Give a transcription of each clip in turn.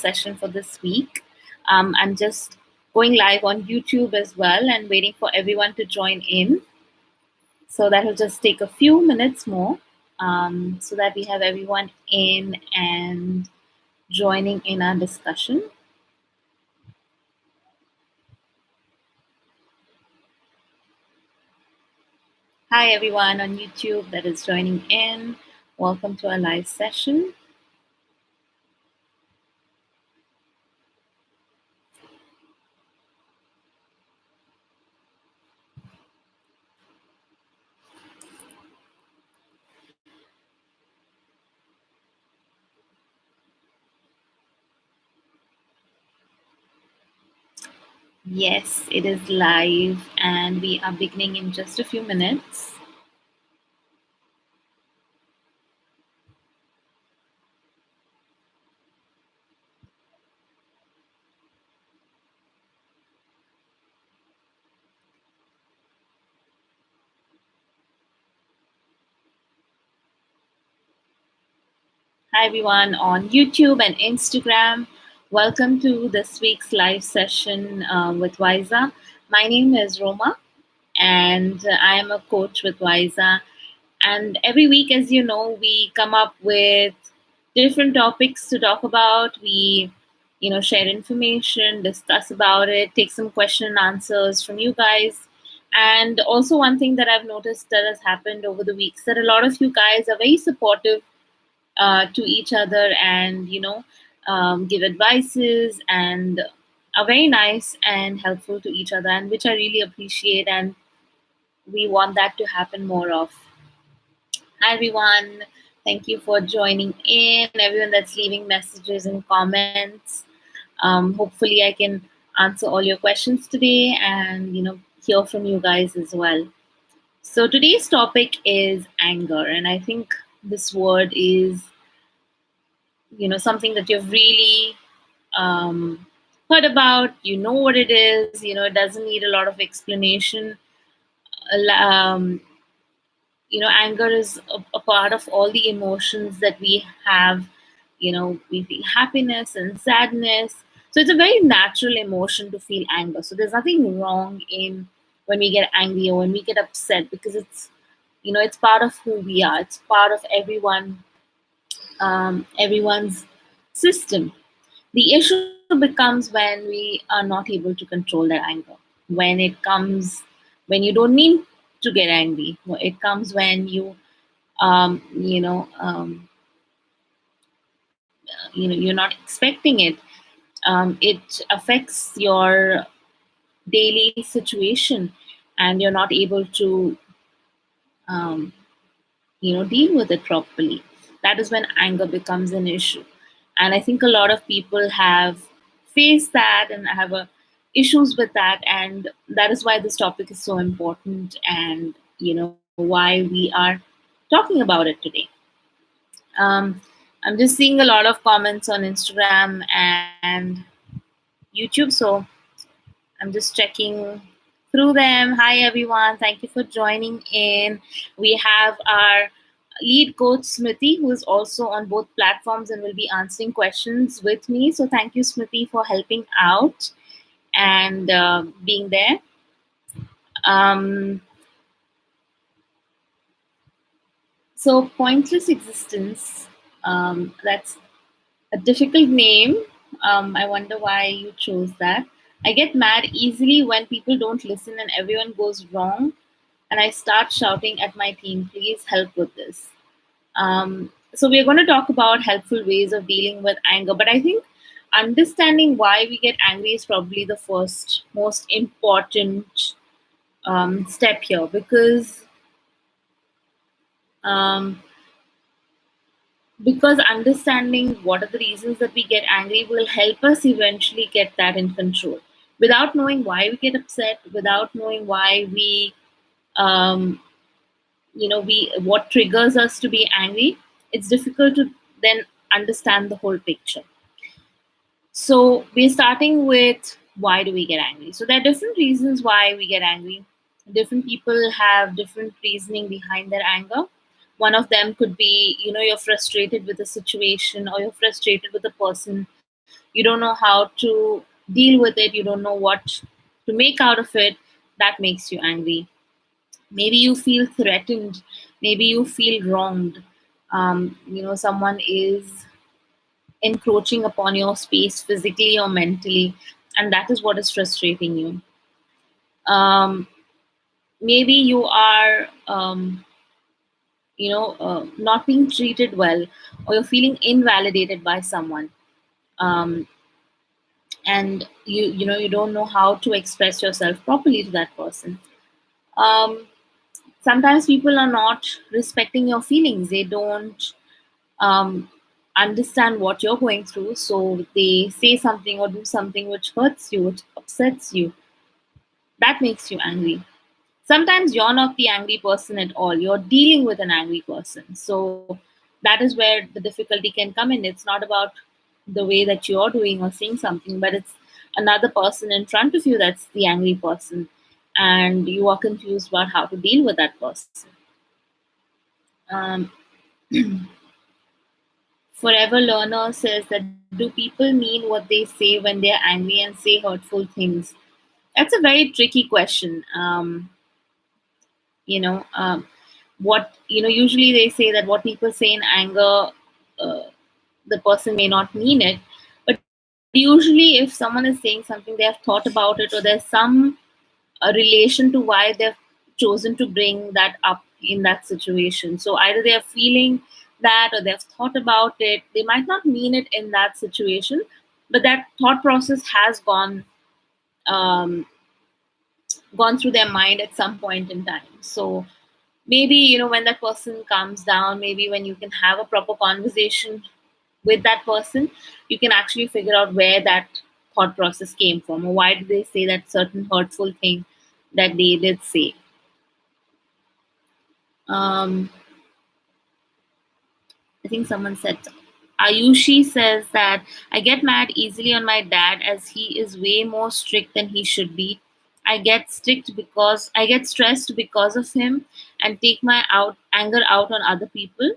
session for this week. I'm just going live on YouTube as well and waiting for everyone to join in. So that will just take a few minutes more so that we have everyone in and joining in our discussion. Hi, everyone on YouTube that is joining in. Welcome to our live session. Yes, it is live and we are beginning in just a few minutes. Hi, everyone on YouTube and Instagram. Welcome to this week's live session with Wiza. My name is Roma, and I am a coach with Wiza. And every week, as you know, we come up with different topics to talk about. We, share information, discuss about it, take some question and answers from you guys. And also, one thing that I've noticed that has happened over the weeks that a lot of you guys are very supportive to each other and give advices and are very nice and helpful to each other, and which I really appreciate, and we want that to happen more of. Hi everyone, thank you for joining in, everyone that's leaving messages and comments. Hopefully I can answer all your questions today and hear from you guys as well. So today's topic is anger, and I think this word is something that you've really heard about. You know what it is. It doesn't need a lot of explanation. Um, Anger is a part of all the emotions that we have. We feel happiness and sadness. So it's a very natural emotion to feel anger. So there's nothing wrong in when we get angry or when we get upset, because it's part of who we are. It's part of everyone's system. The issue becomes when we are not able to control that anger. When you don't mean to get angry. It comes when um, you know, um, you're not expecting it. It affects your daily situation, and you're not able to, um, deal with it properly. That is when anger becomes an issue. And I think a lot of people have faced that and have issues with that, and that is why this topic is so important, and why we are talking about it today. um, I'm just seeing a lot of comments on Instagram and YouTube, so I'm just checking through them. Hi, everyone. Thank you for joining in. We have our lead coach, Smriti, who is also on both platforms and will be answering questions with me. So thank you, Smriti, for helping out and being there. Um, so, pointless existence, that's a difficult name. I wonder why you chose that. I get mad easily when people don't listen and everyone goes wrong, and I start shouting at my team, please help with this. So, we're going to talk about helpful ways of dealing with anger, but I think understanding why we get angry is probably the first, most important step here, um, because understanding what are the reasons that we get angry will help us eventually get that in control. Without knowing why we get upset, without knowing why um, we what triggers us to be angry, it's difficult to then understand the whole picture. So we're starting with, why do we get angry? So there are different reasons why we get angry. Different people have different reasoning behind their anger. One of them could be, you're frustrated with a situation, or you're frustrated with a person you don't know how to deal with it, you don't know what to make out of it. That makes you angry. Maybe you feel threatened, maybe you feel wronged. Someone is encroaching upon your space physically or mentally, and that is what is frustrating you. Um, maybe you are not being treated well, or you're feeling invalidated by someone, um, and you don't know how to express yourself properly to that person. um, Sometimes people are not respecting your feelings, they don't um, understand what you're going through, so they say something or do something which hurts you, which upsets you. That makes you angry. Sometimes you're not the angry person at all, you're dealing with an angry person. So that is where the difficulty can come in. It's not about the way that you're doing or saying something, but it's another person in front of you that's the angry person, and you are confused about how to deal with that person. um, Forever Learner says that, do people mean what they say when they're angry and say hurtful things? That's a very tricky question. You know what Usually they say that what people say in anger, uh, the person may not mean it, but usually if someone is saying something, they have thought about it, or there's some relation to why they've chosen to bring that up in that situation. So either they are feeling that, or they've thought about it. They might not mean it in that situation, but that thought process has um, gone through their mind at some point in time. So maybe when that person calms down, maybe when you can have a proper conversation with that person, you can actually figure out where that thought process came from, or why did they say that certain hurtful thing that they did say. um, I think someone said, Ayushi says that, I get mad easily on my dad as he is way more strict than he should be. I get stressed because of him and take my out anger out on other people,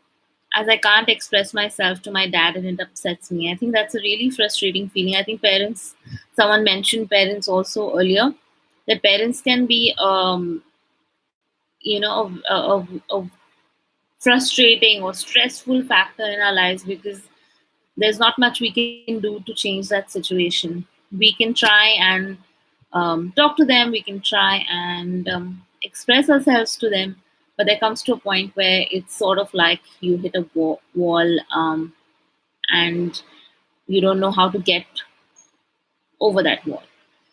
as I can't express myself to my dad and it upsets me. I think that's a really frustrating feeling. I think parents, someone mentioned parents also earlier, that parents can be a frustrating or stressful factor in our lives, because there's not much we can do to change that situation. We can try and talk to them, we can try and express ourselves to them, but there comes to a point where it's sort of like you hit a wall, and you don't know how to get over that wall.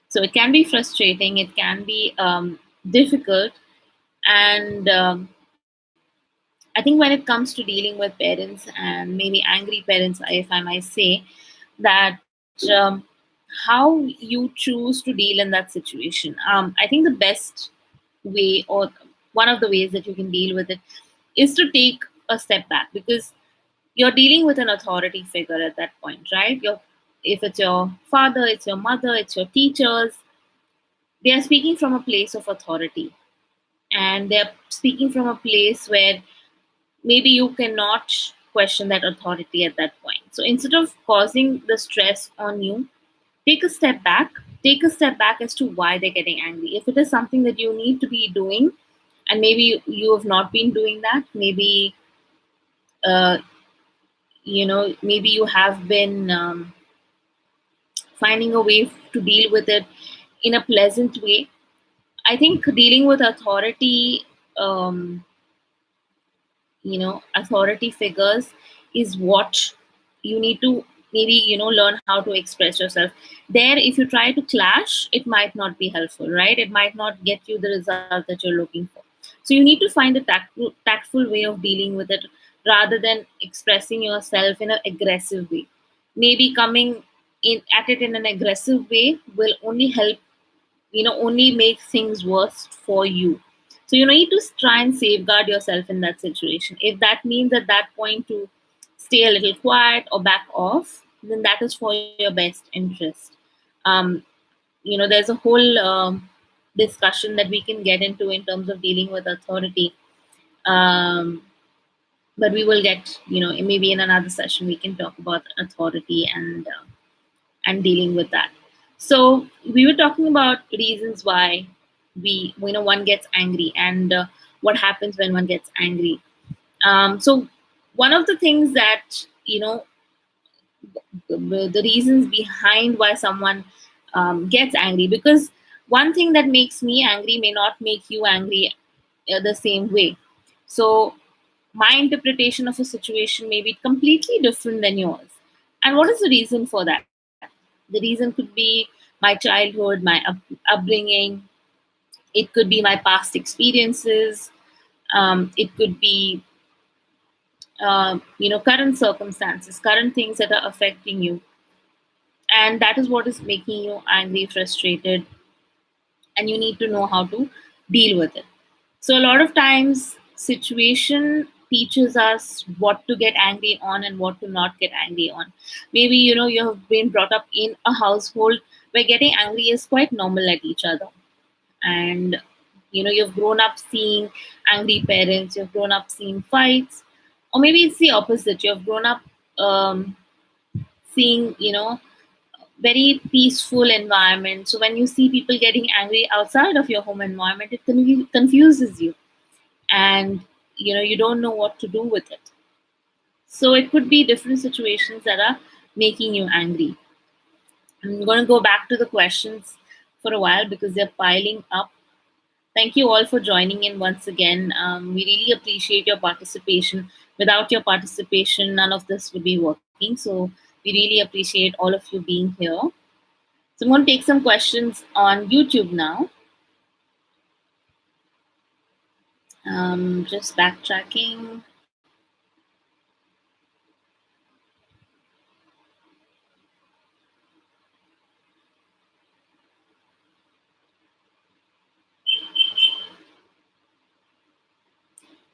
So it can be frustrating, it can be difficult, and I think when it comes to dealing with parents, and maybe angry parents, if I might say, that how you choose to deal in that situation. I think the best way, or one of the ways that you can deal with it, is to take a step back, because you're dealing with an authority figure at that point, right? If it's your father, it's your mother, it's your teachers, they are speaking from a place of authority, and they're speaking from a place where maybe you cannot question that authority at that point. So instead of causing the stress on you, take a step back. Take a step back as to why they're getting angry. If it is something that you need to be doing, and maybe you have not been doing that, maybe uh, maybe you have been finding a way to deal with it in a pleasant way. I think dealing with authority, um, authority figures, is what you need to maybe learn how to express yourself. There, if you try to clash, it might not be helpful, right? It might not get you the result that you're looking for. So you need to find a tactful way of dealing with it, rather than expressing yourself in an aggressive way. Maybe coming in at it in an aggressive way will only help, only make things worse for you. So you need to try and safeguard yourself in that situation. If that means at that point to stay a little quiet or back off, then that is for your best interest. um, there's a whole discussion that we can get into in terms of dealing with authority, um, but we will get, maybe in another session we can talk about authority and and dealing with that. So we were talking about reasons why one gets angry, and what happens when one gets angry. So one of the things that the reasons behind why someone gets angry, because one thing that makes me angry may not make you angry the same way. So my interpretation of a situation may be completely different than yours. And what is the reason for that? The reason could be my childhood, my upbringing. It could be my past experiences. It could be current circumstances, current things that are affecting you, and that is what is making you angry, frustrated, and you need to know how to deal with it. So a lot of times situation teaches us what to get angry on and what to not get angry on. Maybe you have been brought up in a household where getting angry is quite normal at each other, and you've grown up seeing angry parents, you've grown up seeing fights, or maybe it's the opposite. You've grown up seeing very peaceful environment. So when you see people getting angry outside of your home environment, it confuses you, and you don't know what to do with it. So it could be different situations that are making you angry. I'm going to go back to the questions for a while because they're piling up. Thank you all for joining in once again. We really appreciate your participation. Without your participation, none of this would be working. So we really appreciate all of you being here. So I'm going to take some questions on YouTube now. Just backtracking.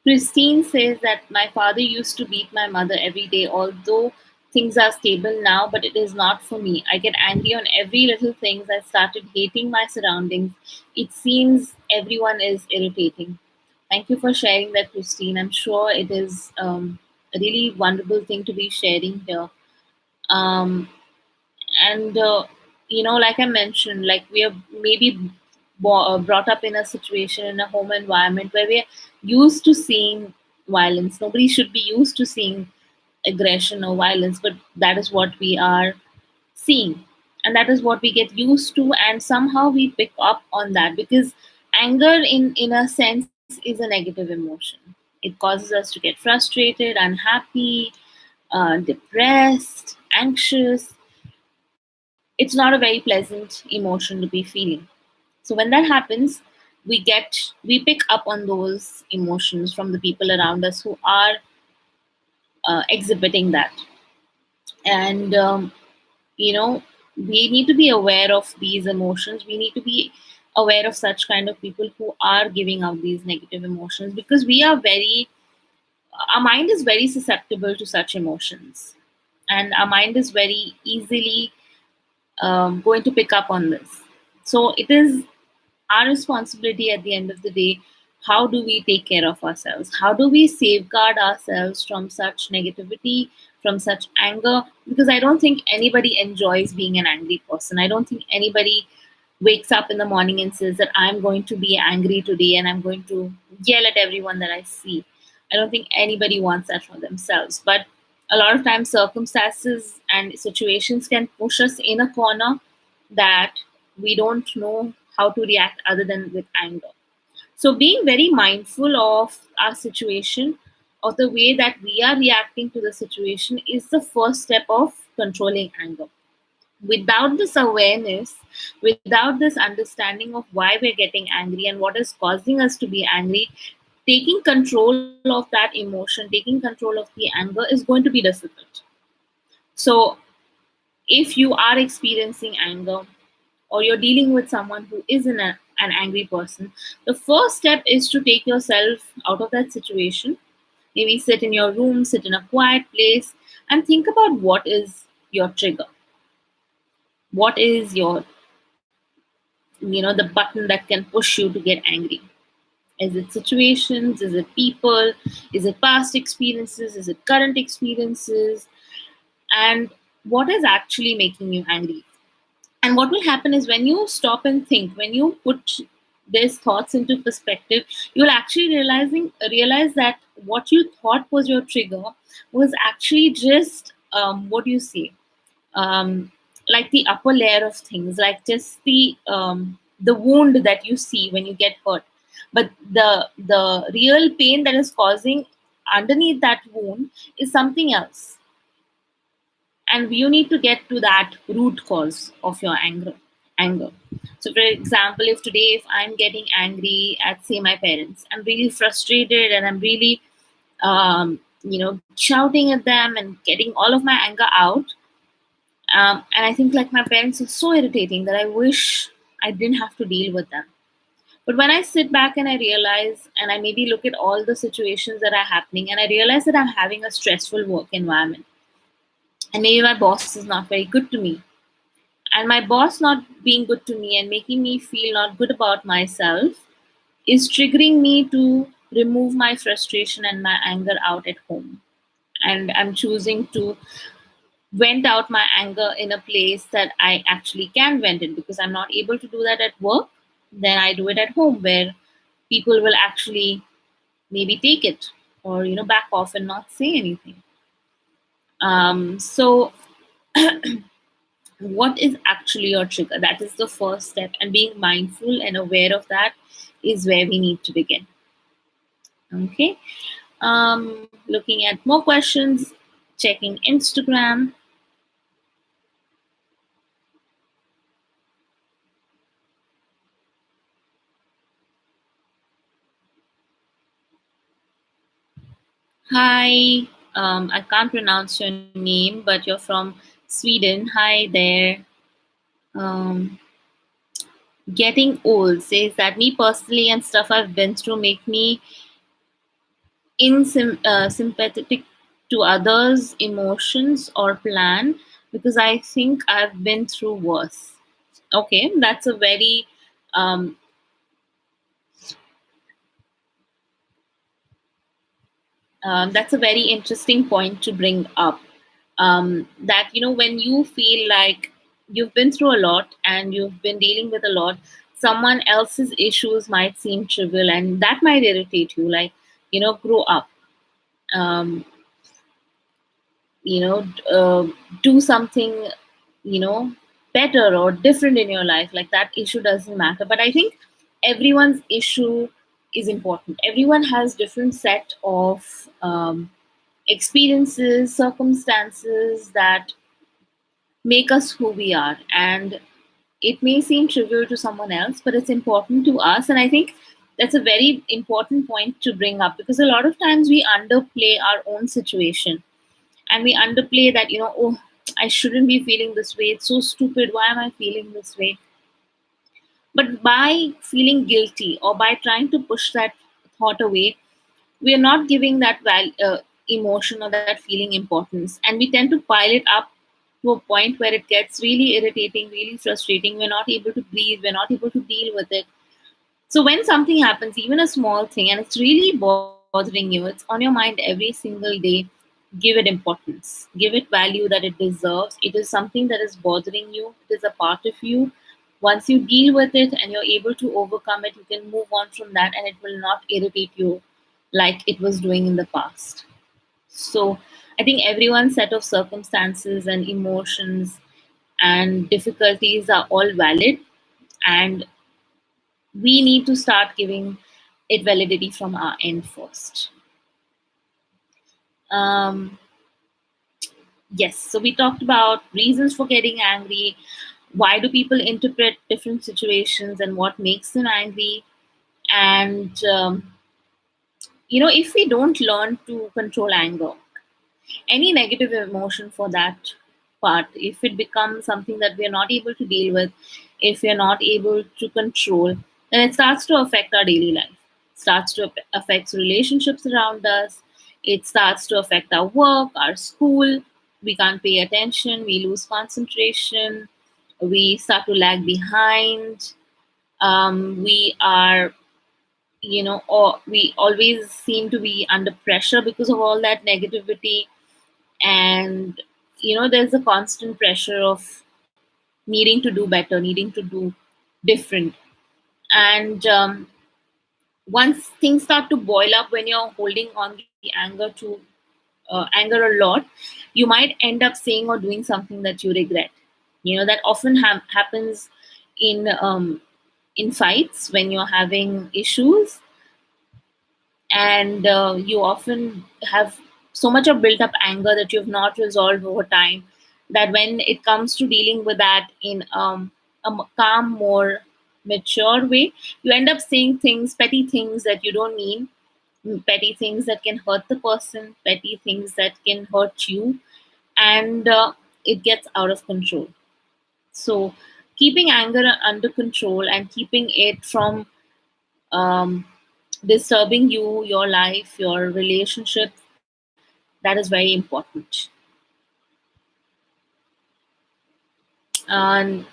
Christine says that my father used to beat my mother every day, although things are stable now, but it is not for me. I get angry on every little thing. I started hating my surroundings. It seems everyone is irritating. Thank you for sharing that, Christine. I'm sure it is a really wonderful thing to be sharing here. Um, and like I mentioned, like we are maybe brought up in a situation, in a home environment where we're used to seeing violence. Nobody should be used to seeing aggression or violence, but that is what we are seeing, and that is what we get used to, and somehow we pick up on that because anger in a sense is a negative emotion. It causes us to get frustrated, unhappy, depressed, anxious. It's not a very pleasant emotion to be feeling. So when that happens, we pick up on those emotions from the people around us who are exhibiting that. And we need to be aware of these emotions. We need to be aware of such kind of people who are giving out these negative emotions, because our mind is very susceptible to such emotions, and our mind is very easily going to pick up on this. So it is our responsibility at the end of the day. How do we take care of ourselves? How do we safeguard ourselves from such negativity, from such anger? Because I don't think anybody enjoys being an angry person. I don't think anybody wakes up in the morning and says that I'm going to be angry today and I'm going to yell at everyone that I see. I don't think anybody wants that for themselves. But a lot of times, circumstances and situations can push us in a corner that we don't know how to react other than with anger. So, being very mindful of our situation, of the way that we are reacting to the situation, is the first step of controlling anger. Without this awareness, without this understanding of why we're getting angry and what is causing us to be angry, taking control of that emotion, taking control of the anger is going to be difficult. So, if you are experiencing anger, or you're dealing with someone who is an angry person, the first step is to take yourself out of that situation. Maybe sit in your room, sit in a quiet place, and think about what is your trigger. What is the button that can push you to get angry? Is it situations? Is it people? Is it past experiences? Is it current experiences? And what is actually making you angry. And what will happen is when you stop and think, when you put these thoughts into perspective, you will actually realize that what you thought was your trigger was actually just what do you say, um, like the upper layer of things, like just the wound that you see when you get hurt. But the real pain that is causing underneath that wound is something else, and you need to get to that root cause of your anger. So for example, if today if I'm getting angry at say my parents, I'm really frustrated and I'm really shouting at them and getting all of my anger out. And I think like my parents are so irritating that I wish I didn't have to deal with them. But when I sit back and I realize, and I maybe look at all the situations that are happening, and I realize that I'm having a stressful work environment, and maybe my boss is not very good to me, and my boss not being good to me and making me feel not good about myself is triggering me to remove my frustration and my anger out at home. And I'm choosing to vent out my anger in a place that I actually can vent it, because I'm not able to do that at work. Then I do it at home where people will actually maybe take it or back off and not say anything. So what is actually your trigger? That is the first step, and being mindful and aware of that is where we need to begin. Okay. Looking at more questions, checking Instagram. Hi, I can't pronounce your name, but you're from Sweden. Hi there. Um, Getting old says that me personally and stuff I've been through make me sympathetic to others' emotions or plan, because I think I've been through worse. Okay, um, that's a very interesting point to bring up. That when you feel like you've been through a lot and you've been dealing with a lot, someone else's issues might seem trivial, and that might irritate you. Like, grow up. Um, you know do something you know better or different in your life. Like, that issue doesn't matter, but I think everyone's issue is important. Everyone has different set of experiences, circumstances that make us who we are, and it may seem trivial to someone else, but it's important to us. And I think that's a very important point to bring up, because a lot of times we underplay our own situation, and we underplay that, oh, I shouldn't be feeling this way, it's so stupid, why am I feeling this way. But by feeling guilty or by trying to push that thought away, we are not giving that emotion or that feeling importance, and we tend to pile it up to a point where it gets really irritating, really frustrating. We're not able to breathe, we're not able to deal with it. So when something happens, even a small thing, and it's really bothering you, it's on your mind every single day, give it importance, give it value that it deserves. It is something that is bothering you, it is a part of you. Once you deal with it and you're able to overcome it, you can move on from that, and it will not irritate you like it was doing in the past. So I think everyone's set of circumstances and emotions and difficulties are all valid, and we need to start giving it validity from our end first. Um, yes, so we talked about reasons for getting angry, why do people interpret different situations, and what makes them angry. And, if we don't learn to control anger, any negative emotion for that part, if it becomes something that we are not able to deal with, if we are not able to control, then it starts to affect our daily life, starts to affect relationships around us, it starts to affect our work, our school. We can't pay attention, we lose concentration, we start to lag behind. We are or we always seem to be under pressure because of all that negativity. And there's a constant pressure of needing to do better, needing to do different. And once things start to boil up, when you're holding on the anger a lot, you might end up saying or doing something that you regret. That often happens in in fights when you're having issues, and you often have so much of built up anger that you've not resolved over time, that when it comes to dealing with that in calm, more mature way, you end up saying things, petty things that you don't mean, petty things that can hurt the person, petty things that can hurt you, and it gets out of control. So keeping anger under control and keeping it from um, disturbing you, your life, your relationship, that is very important. And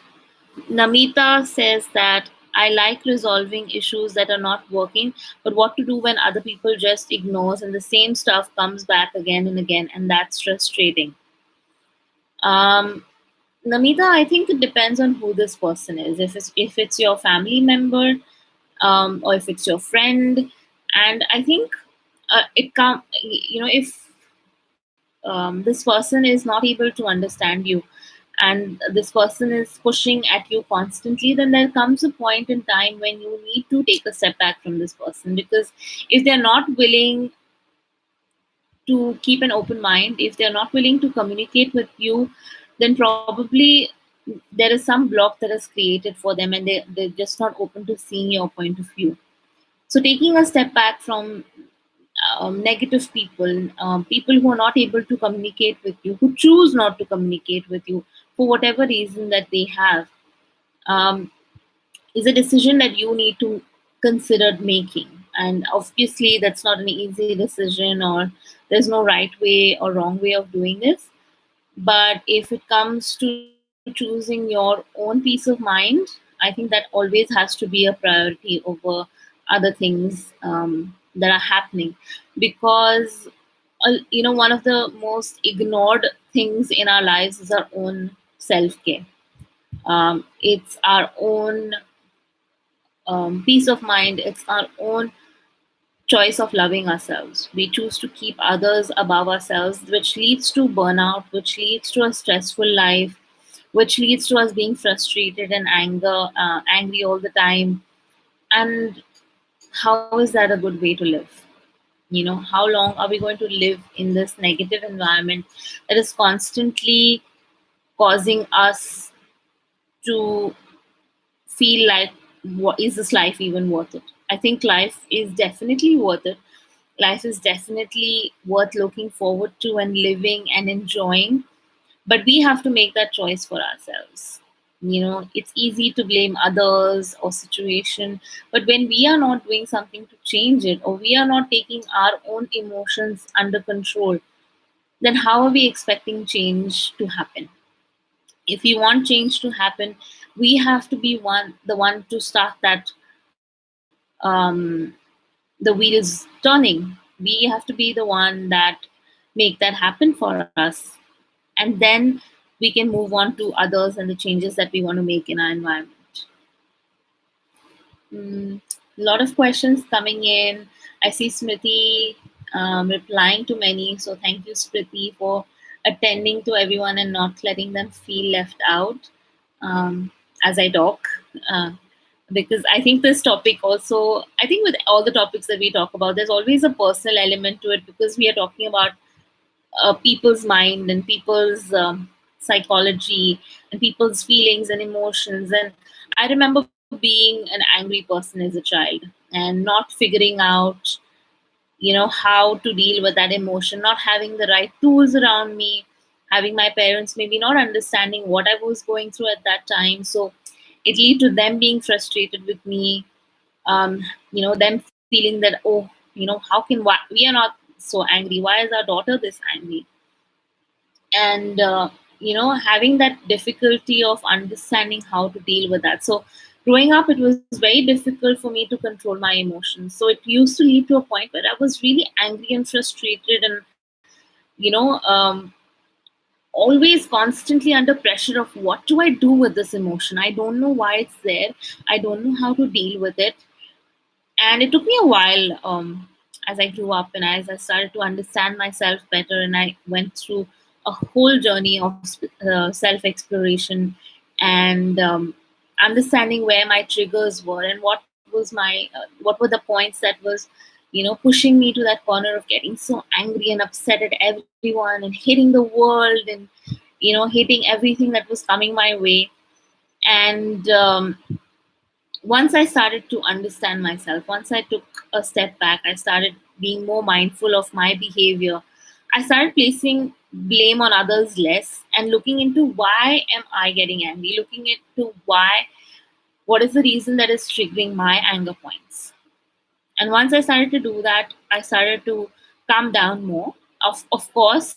Namita says that I like resolving issues that are not working, but what to do when other people just ignores and the same stuff comes back again and again, and that's frustrating. Um, Namita, I think it depends on who this person is. If it's your family member, or if it's your friend, and I think it come if this person is not able to understand you, and this person is pushing at you constantly, then there comes a point in time when you need to take a step back from this person, because if they're not willing to keep an open mind, if they're not willing to communicate with you, then probably there is some block that is created for them, and they're just not open to seeing your point of view. So taking a step back from negative people, people who are not able to communicate with you, who choose not to communicate with you for whatever reason that they have, um, is a decision that you need to consider making. And obviously, that's not an easy decision, or there's no right way or wrong way of doing this. But if it comes to choosing your own peace of mind, I think that always has to be a priority over other things that are happening. Because, one of the most ignored things in our lives is our own self care. It's our own peace of mind, it's our own choice of loving ourselves. We choose to keep others above ourselves, which leads to burnout, which leads to a stressful life, which leads to us being frustrated and angry all the time. And how is that a good way to live? How long are we going to live in this negative environment that is constantly causing us to feel like, what is this life even worth it? I think life is definitely worth it. Life is definitely worth looking forward to and living and enjoying, but we have to make that choice for ourselves. It's easy to blame others or situation, but when we are not doing something to change it, or we are not taking our own emotions under control, then how are we expecting change to happen? If we want change to happen, we have to be the one to start that, the wheels turning. We have to be the one that make that happen for us, and then we can move on to others and the changes that we want to make in our environment. A lot of questions coming in. I see Smriti replying to many. So thank you, Smriti, for attending to everyone and not letting them feel left out as I talk. Because I think this topic also, I think with all the topics that we talk about, there's always a personal element to it, because we are talking about people's mind and people's psychology and people's feelings and emotions. And I remember being an angry person as a child and not figuring out, how to deal with that emotion, not having the right tools around me, having my parents maybe not understanding what I was going through at that time. So it led to them being frustrated with me, them feeling that, oh, how can we are not so angry? Why is our daughter this angry? And having that difficulty of understanding how to deal with that. So growing up, it was very difficult for me to control my emotions. So it used to lead to a point where I was really angry and frustrated, and you know um, always constantly under pressure of what do I do with this emotion? I don't know why it's there. I don't know how to deal with it. And it took me a while, as I grew up and as I started to understand myself better, and I went through a whole journey of self exploration and understanding where my triggers were and what were the points that was pushing me to that corner of getting so angry and upset at everyone and hating the world and hating everything that was coming my way. And once I started to understand myself, once I took a step back, I started being more mindful of my behavior. I started placing blame on others less and looking into why am I getting angry, looking into what is the reason that is triggering my anger points. And once I started to do that, I started to calm down more. Of course,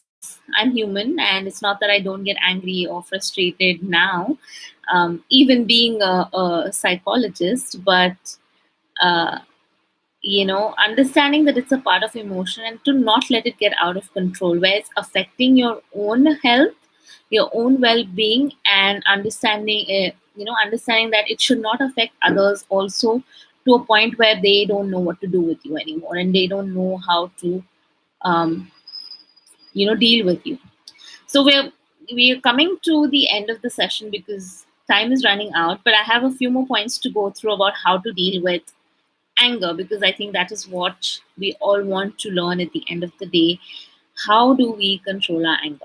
I'm human, and it's not that I don't get angry or frustrated now, even being a psychologist. But uh, understanding that it's a part of emotion and to not let it get out of control, where it's affecting your own health, your own well-being, and understanding that it should not affect others also, to a point where they don't know what to do with you anymore and they don't know how to um, deal with you. So we're coming to the end of the session because time is running out, but I have a few more points to go through about how to deal with anger, because I think that is what we all want to learn at the end of the day. How do we control our anger?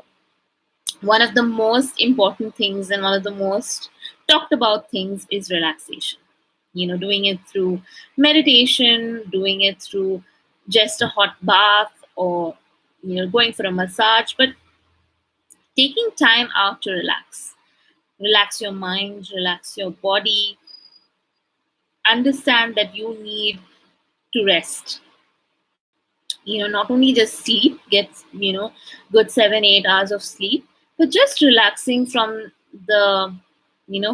One of the most important things and one of the most talked about things is relaxation. Doing it through meditation, doing it through just a hot bath, or going for a massage, but taking time out to relax. Relax your mind, relax your body, understand that you need to rest. Not only just sleep, get good 7-8 hours of sleep, but just relaxing from the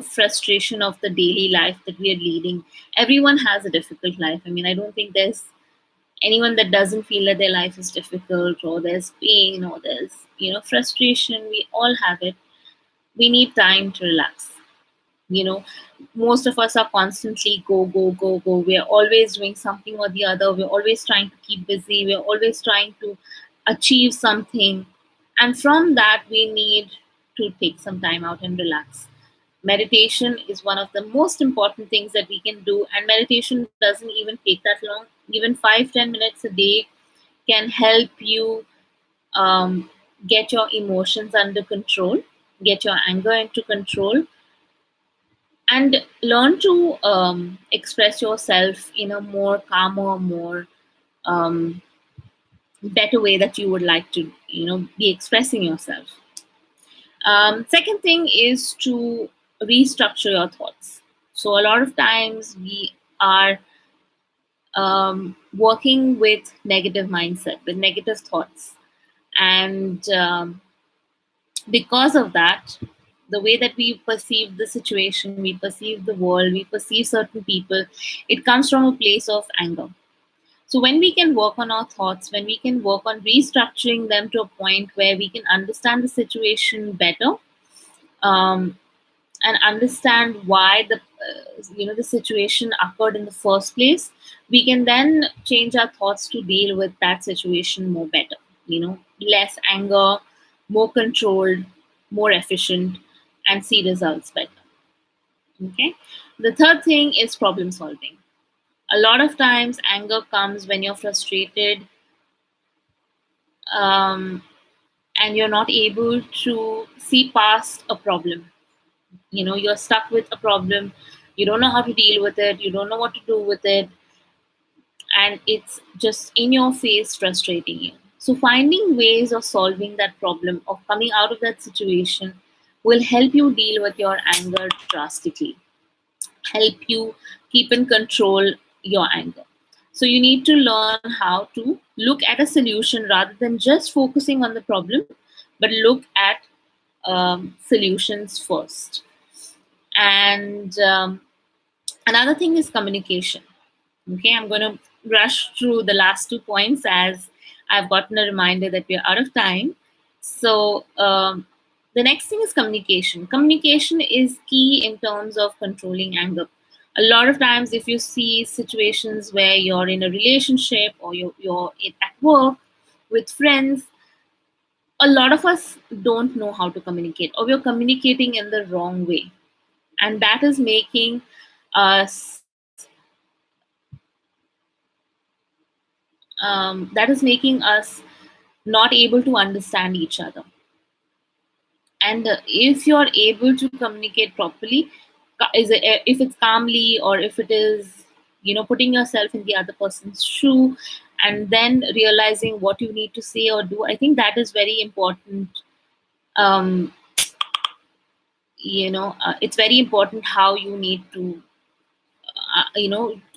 frustration of the daily life that we are leading. Everyone has a difficult life. I mean, I don't think there's anyone that doesn't feel that their life is difficult, or there's pain, or there's frustration. We all have it. We need time to relax. you know Most of us are constantly go go go go. We're always doing something or the other. We're always trying to keep busy. We're always trying to achieve something, and from that we need to take some time out and relax. Meditation is one of the most important things that we can do, and meditation doesn't even take that long. Even 5-10 minutes a day can help you um, get your emotions under control, get your anger into control, and learn to express yourself in a more calmer, more um, better way that you would like to be expressing yourself. Second thing is to restructure your thoughts. So a lot of times we are working with negative mindset, with negative thoughts, and because of that, the way that we perceive the situation, we perceive the world, we perceive certain people, it comes from a place of anger. So when we can work on our thoughts, when we can work on restructuring them to a point where we can understand the situation better, um, and understand why the situation occurred in the first place, we can then change our thoughts to deal with that situation more better. Less anger, more controlled, more efficient, and see results better. Okay. The third thing is problem solving. A lot of times anger comes when you're frustrated, um, and you're not able to see past a problem. You're stuck with a problem. You don't know how to deal with it. You don't know what to do with it, and it's just in your face, frustrating you. So finding ways of solving that problem, of coming out of that situation, will help you deal with your anger drastically, help you keep in control your anger. So you need to learn how to look at a solution rather than just focusing on the problem, but look at solutions first. And another thing is communication. Okay, I'm going to rush through the last 2 points as I've gotten a reminder that we're out of time. So, The next thing is communication. Communication is key in terms of controlling anger. A lot of times, if you see situations where you're in a relationship or at work with friends, a lot of us don't know how to communicate, or we're communicating in the wrong way. And us that is making us not able to understand each other. And if you're able to communicate properly, if it's calmly, or if it is, putting yourself in the other person's shoe, and then realizing what you need to say or do, I think that is very important. um, it's very important how you need to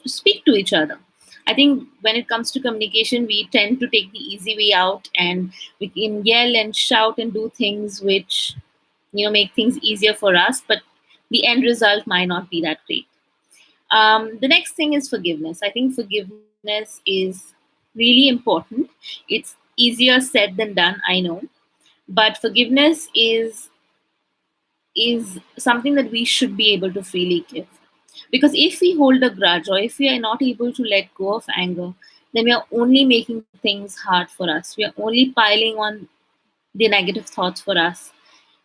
speak to each other. I think when it comes to communication, we tend to take the easy way out, and we can yell and shout and do things which make things easier for us, but the end result might not be that great. The next thing is forgiveness. I think forgiveness is really important. It's easier said than done, I know, but forgiveness is something that we should be able to freely give. Because if we hold a grudge, or if we are not able to let go of anger, then we are only making things hard for us. We are only piling on the negative thoughts for us.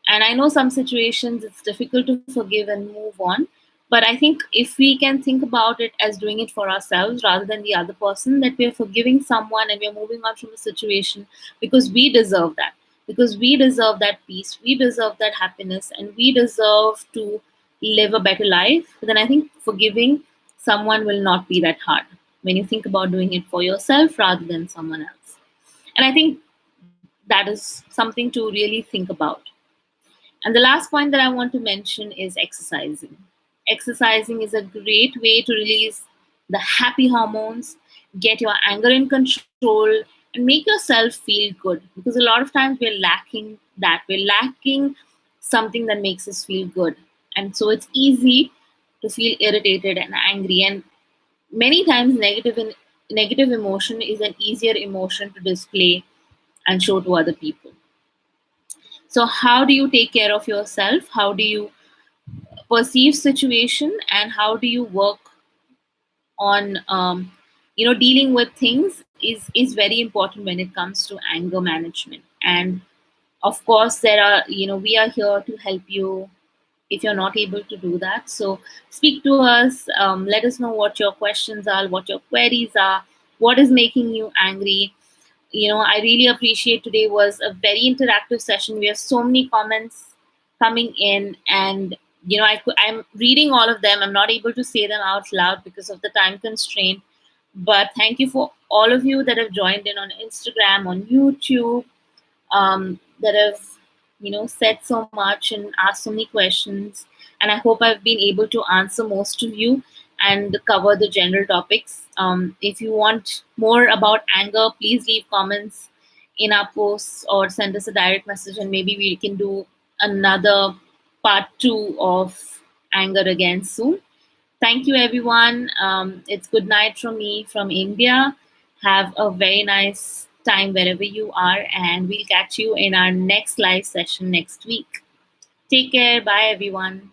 And I know some situations it's difficult to forgive and move on. But I think if we can think about it as doing it for ourselves rather than the other person, that we're forgiving someone and we're moving on from a situation because we deserve that. Because we deserve that peace, we deserve that happiness, and we deserve to live a better life, then I think forgiving someone will not be that hard when you think about doing it for yourself rather than someone else. And I think that is something to really think about. And the last point that I want to mention is exercising. Exercising is a great way to release the happy hormones, get your anger in control, and make yourself feel good. Because a lot of times we're lacking that. We're lacking something that makes us feel good. And so it's easy to feel irritated and angry. And many times, negative emotion is an easier emotion to display and show to other people. So how do you take care of yourself? How do you perceive situation, and how do you work on dealing with things is very important when it comes to anger management. And of course, there are we are here to help you if you're not able to do that. So speak to us. Let us know what your questions are, what your queries are, what is making you angry. I really appreciate today was a very interactive session. We have so many comments coming in, and I'm reading all of them. I'm not able to say them out loud because of the time constraint, but thank you for all of you that have joined in on Instagram, on YouTube, that have said so much and asked so many questions. And I hope I've been able to answer most of you and cover the general topics. If you want more about anger, please leave comments in our posts or send us a direct message, and maybe we can do another part 2 of anger again soon. Thank you, everyone. It's good night from me from India. Have a very nice time wherever you are, and we'll catch you in our next live session next week. Take care. Bye, everyone.